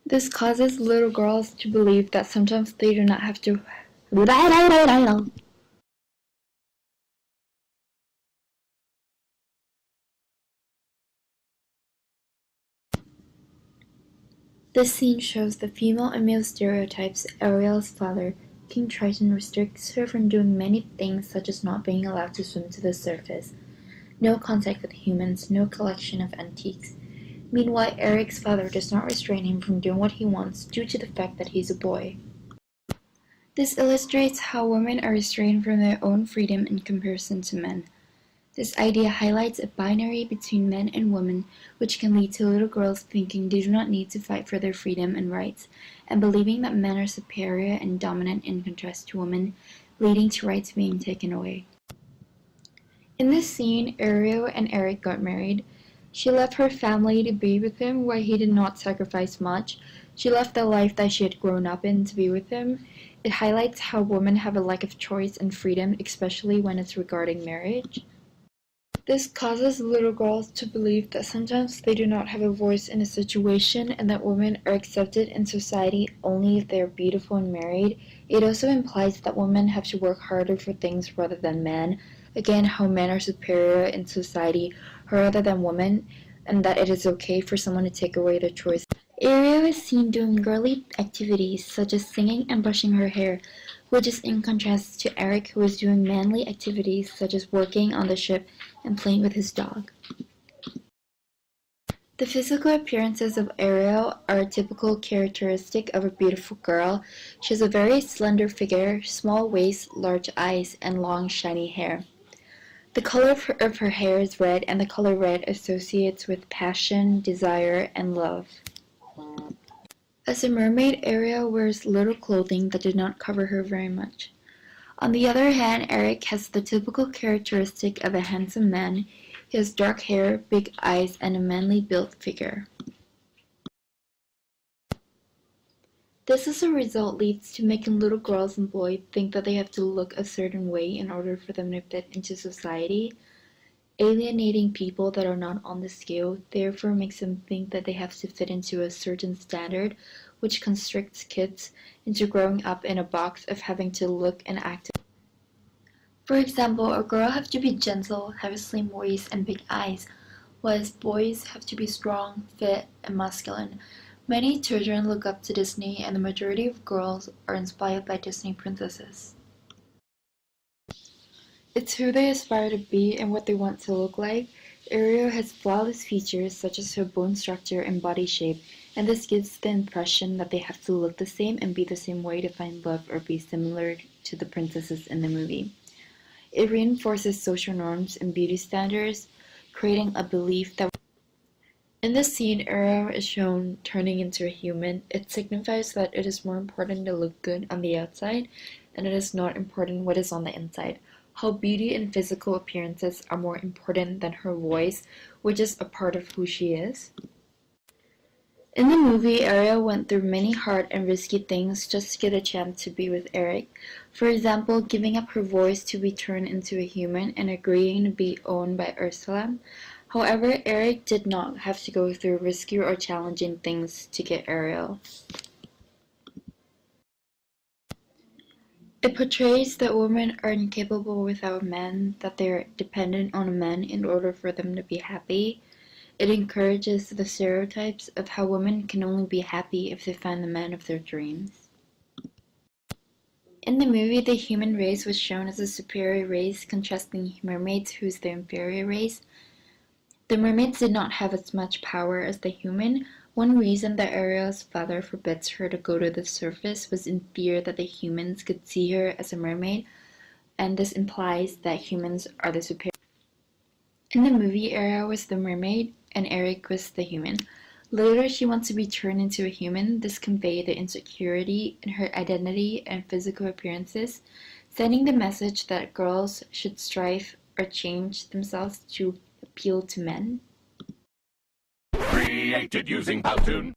This causes little girls to believe that sometimes they do not have to This scene shows the female and male stereotypes. Ariel's father, King Triton, restricts her from doing many things such as not being allowed to swim to the surface, no contact with humans, no collection of antiques. Meanwhile, Eric's father does not restrain him from doing what he wants due to the fact that he's a boy. This illustrates how women are restrained from their own freedom in comparison to men. This idea highlights a binary between men and women, which can lead to little girls thinking they do not need to fight for their freedom and rights, and believing that men are superior and dominant in contrast to women, leading to rights being taken away. In this scene, Ariel and Eric got married. She left her family to be with him, while he did not sacrifice much. She left the life that she had grown up in to be with him. It highlights how women have a lack of choice and freedom, especially when it's regarding marriage. This causes little girls to believe that sometimes they do not have a voice in a situation and that women are accepted in society only if they are beautiful and married. It also implies that women have to work harder for things rather than men. Again, how men are superior in society rather than women, and that it is okay for someone to take away their choice. Ariel is seen doing girly activities such as singing and brushing her hair, which is in contrast to Eric, who is doing manly activities such as working on the ship and playing with his dog. The physical appearances of Ariel are a typical characteristic of a beautiful girl. She has a very slender figure, small waist, large eyes, and long shiny hair. The color of her hair is red, and the color red associates with passion, desire, and love. As a mermaid, Ariel wears little clothing that did not cover her very much. On the other hand, Eric has the typical characteristic of a handsome man. He has dark hair, big eyes, and a manly built figure. This as a result leads to making little girls and boys think that they have to look a certain way in order for them to fit into society. Alienating people that are not on the scale therefore makes them think that they have to fit into a certain standard, which constricts kids into growing up in a box of having to look and act. For example, a girl has to be gentle, have a slim waist, and big eyes, whereas boys have to be strong, fit, and masculine. Many children look up to Disney, and the majority of girls are inspired by Disney princesses. It's who they aspire to be and what they want to look like. Ariel has flawless features such as her bone structure and body shape, and this gives the impression that they have to look the same and be the same way to find love or be similar to the princesses in the movie. It reinforces social norms and beauty standards, creating a belief that in this scene, Ariel is shown turning into a human. It signifies that it is more important to look good on the outside, and it is not important what is on the inside. How beauty and physical appearances are more important than her voice, which is a part of who she is. In the movie, Ariel went through many hard and risky things just to get a chance to be with Eric. For example, giving up her voice to be turned into a human and agreeing to be owned by Ursula. However, Eric did not have to go through risky or challenging things to get Ariel. It portrays that women are incapable without men, that they are dependent on men in order for them to be happy. It encourages the stereotypes of how women can only be happy if they find the man of their dreams. In the movie, the human race was shown as a superior race, contrasting mermaids, who is the inferior race. The mermaids did not have as much power as the human. One reason that Ariel's father forbids her to go to the surface was in fear that the humans could see her as a mermaid, and this implies that humans are the superior. In the movie, Ariel was the mermaid and Eric was the human. Later, she wants to be turned into a human. This conveys the insecurity in her identity and physical appearances, sending the message that girls should strive or change themselves to appeal to men. Created using Powtoon.